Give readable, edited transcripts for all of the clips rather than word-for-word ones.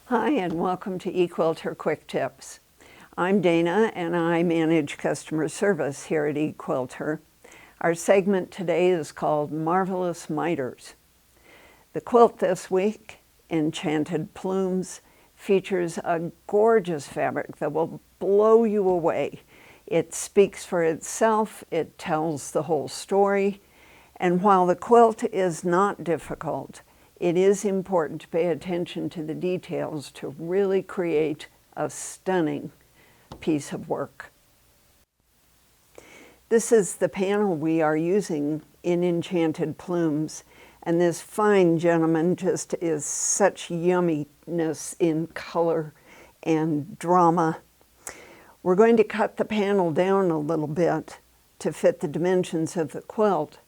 Hi, and welcome to Equilter Quick Tips. I'm Dana, and I manage customer service here at Equilter. Our segment today is called Marvelous Miters. The quilt this week, Enchanted Plumes, features a gorgeous fabric that will blow you away. It speaks for itself, it tells the whole story, and while the quilt is not difficult, it is important to pay attention to the details to really create a stunning piece of work. This is the panel we are using in Enchanted Plumes, and this fine gentleman just is such yumminess in color and drama. We're going to cut the panel down a little bit to fit the dimensions of the quilt,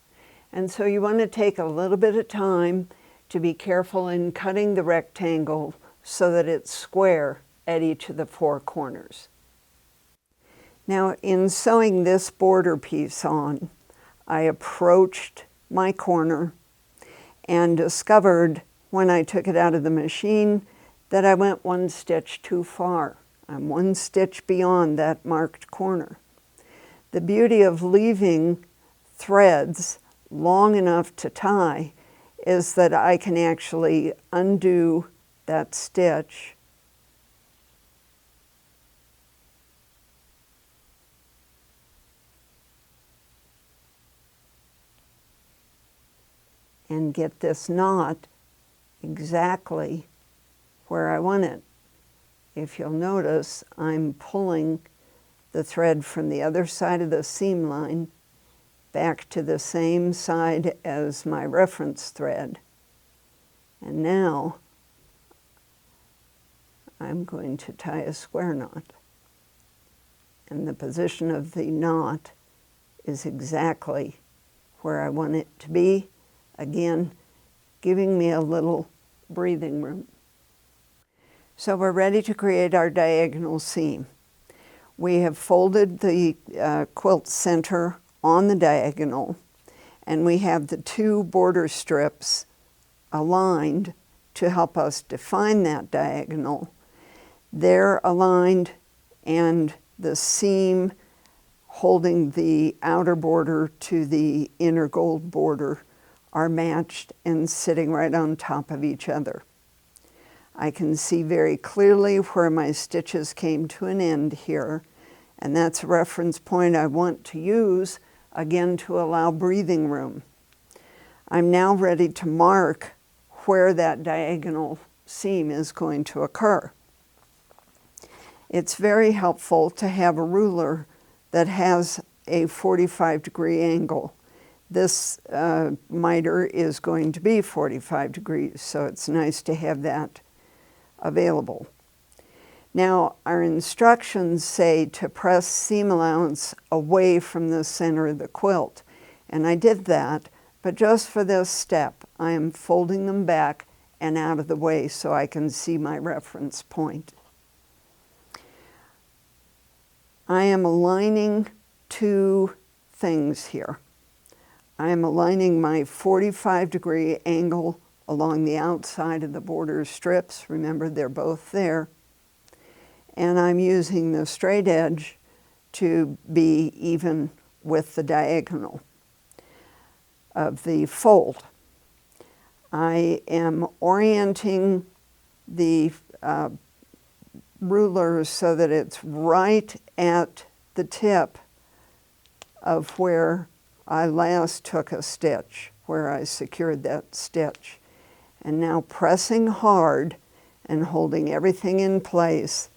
and so you want to take a little bit of time to be careful in cutting the rectangle so that it's square at each of the four corners. Now, in sewing this border piece on, I approached my corner and discovered when I took it out of the machine that I went one stitch too far. I'm one stitch beyond that marked corner. The beauty of leaving threads long enough to tie is that I can actually undo that stitch and get this knot exactly where I want it. If you'll notice, I'm pulling the thread from the other side of the seam line back to the same side as my reference thread. And now I'm going to tie a square knot. And the position of the knot is exactly where I want it to be, again, giving me a little breathing room. So we're ready to create our diagonal seam. We have folded the quilt center on the diagonal, and we have the two border strips aligned to help us define that diagonal. They're aligned, and the seam holding the outer border to the inner gold border are matched and sitting right on top of each other. I can see very clearly where my stitches came to an end here, and that's a reference point I want to use, again, to allow breathing room. I'm now ready to mark where that diagonal seam is going to occur. It's very helpful to have a ruler that has a 45-degree angle. This miter is going to be 45 degrees, so it's nice to have that available. Now, our instructions say to press seam allowance away from the center of the quilt, and I did that, but just for this step, I am folding them back and out of the way so I can see my reference point. I am aligning two things here. I am aligning my 45-degree angle along the outside of the border strips. Remember, they're both there. And I'm using the straight edge to be even with the diagonal of the fold. I am orienting the ruler so that it's right at the tip of where I last took a stitch, where I secured that stitch. And now pressing hard and holding everything in place,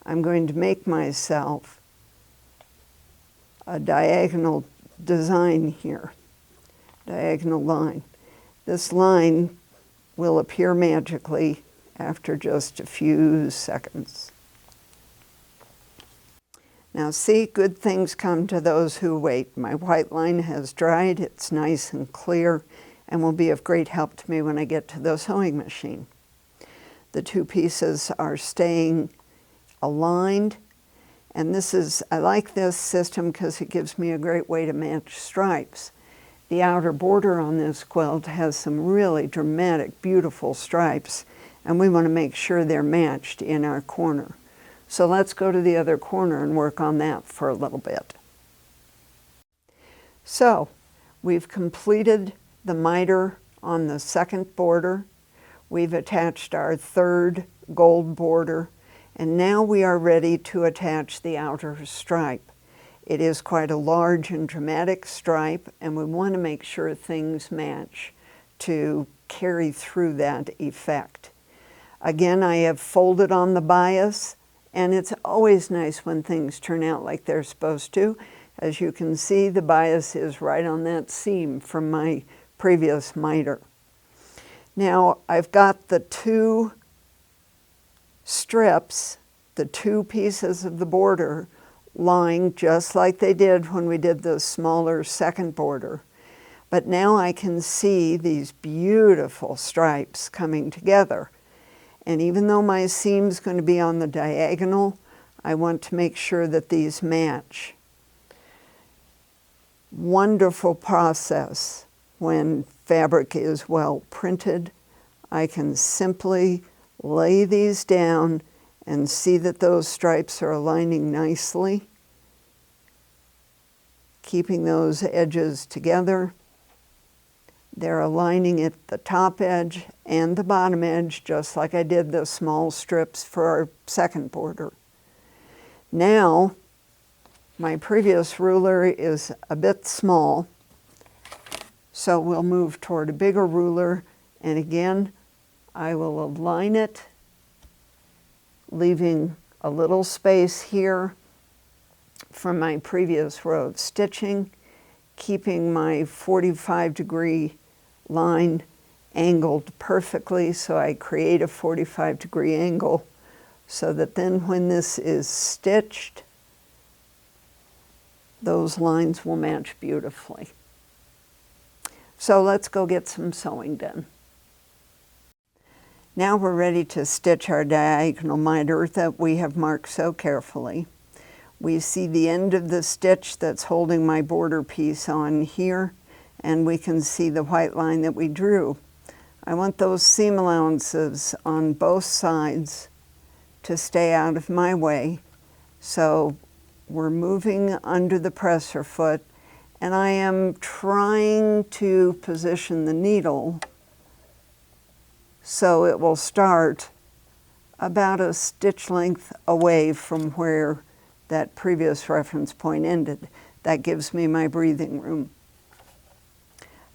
I'm going to make myself a diagonal design here, diagonal line. This line will appear magically after just a few seconds. Now see, good things come to those who wait. My white line has dried, it's nice and clear, and will be of great help to me when I get to the sewing machine. The two pieces are staying aligned, and I like this system because it gives me a great way to match stripes. The outer border on this quilt has some really dramatic, beautiful stripes, and we want to make sure they're matched in our corner. So let's go to the other corner and work on that for a little bit. So we've completed the miter on the second border. We've attached our third gold border, and now we are ready to attach the outer stripe. It is quite a large and dramatic stripe, and we want to make sure things match to carry through that effect. Again, I have folded on the bias, and it's always nice when things turn out like they're supposed to. As you can see, the bias is right on that seam from my previous miter. Now, I've got the two strips, the two pieces of the border, lying just like they did when we did the smaller second border. But now I can see these beautiful stripes coming together. And even though my seam's going to be on the diagonal, I want to make sure that these match. Wonderful process when fabric is well printed. I can simply lay these down and see that those stripes are aligning nicely, keeping those edges together. They're aligning at the top edge and the bottom edge, just like I did the small strips for our second border. Now, my previous ruler is a bit small, so we'll move toward a bigger ruler, and again, I will align it, leaving a little space here from my previous row of stitching, keeping my 45-degree line angled perfectly, so I create a 45-degree angle so that then when this is stitched, those lines will match beautifully. So let's go get some sewing done. Now we're ready to stitch our diagonal miter that we have marked so carefully. We see the end of the stitch that's holding my border piece on here, and we can see the white line that we drew. I want those seam allowances on both sides to stay out of my way. So we're moving under the presser foot, and I am trying to position the needle so it will start about a stitch length away from where that previous reference point ended. That gives me my breathing room.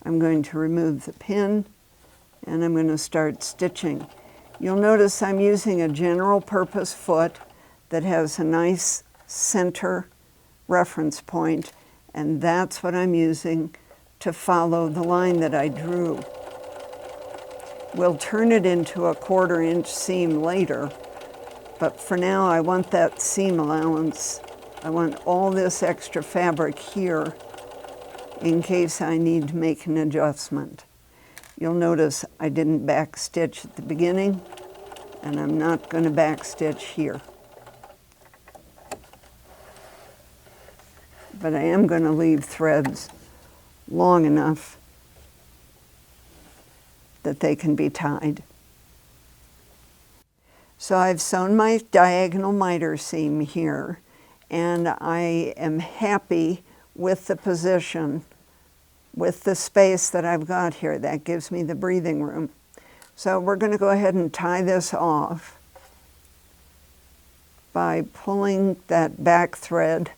I'm going to remove the pin, and I'm going to start stitching. You'll notice I'm using a general purpose foot that has a nice center reference point, and that's what I'm using to follow the line that I drew. We'll turn it into a 1/4 inch seam later, but for now I want that seam allowance. I want all this extra fabric here in case I need to make an adjustment. You'll notice I didn't back stitch at the beginning, and I'm not going to back stitch here. But I am going to leave threads long enough that they can be tied. So I've sewn my diagonal miter seam here, and I am happy with the position, with the space that I've got here. That gives me the breathing room. So we're going to go ahead and tie this off by pulling that back thread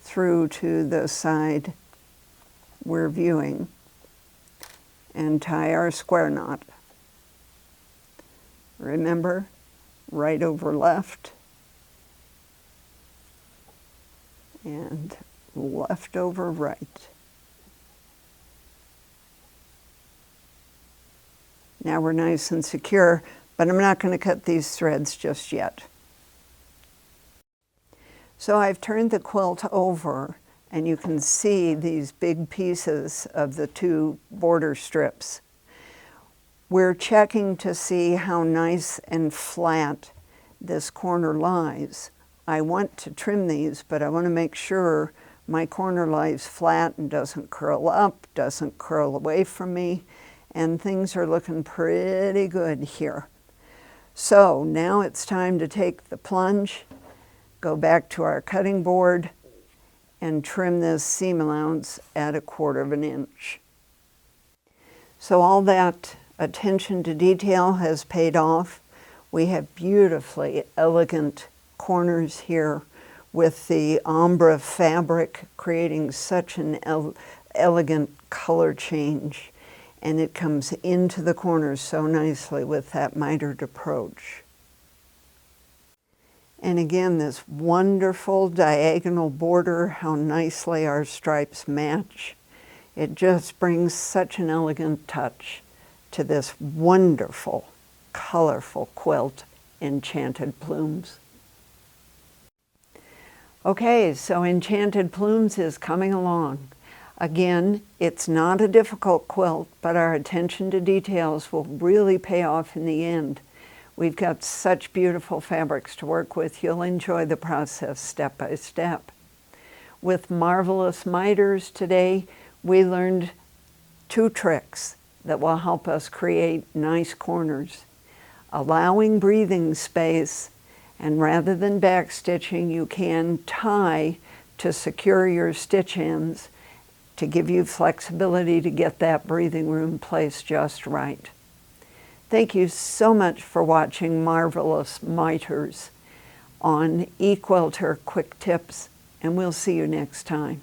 through to the side we're viewing and tie our square knot. Remember, right over left and left over right. Now we're nice and secure, but I'm not going to cut these threads just yet. So I've turned the quilt over, and you can see these big pieces of the two border strips. We're checking to see how nice and flat this corner lies. I want to trim these, but I want to make sure my corner lies flat and doesn't curl up, doesn't curl away from me. and things are looking pretty good here. So now it's time to take the plunge, go back to our cutting board, and trim this seam allowance at 1/4 inch. So all that attention to detail has paid off. We have beautifully elegant corners here with the ombre fabric creating such an elegant color change, and it comes into the corners so nicely with that mitered approach. And again, this wonderful diagonal border, how nicely our stripes match. It just brings such an elegant touch to this wonderful, colorful quilt, Enchanted Plumes. Okay, so Enchanted Plumes is coming along. Again, it's not a difficult quilt, but our attention to details will really pay off in the end. We've got such beautiful fabrics to work with. You'll enjoy the process step by step. With Marvelous Miters today, we learned 2 tricks that will help us create nice corners. Allowing breathing space, and rather than back stitching, you can tie to secure your stitch ends to give you flexibility to get that breathing room placed just right. Thank you so much for watching Marvelous Miters on Equilter Quick Tips, and we'll see you next time.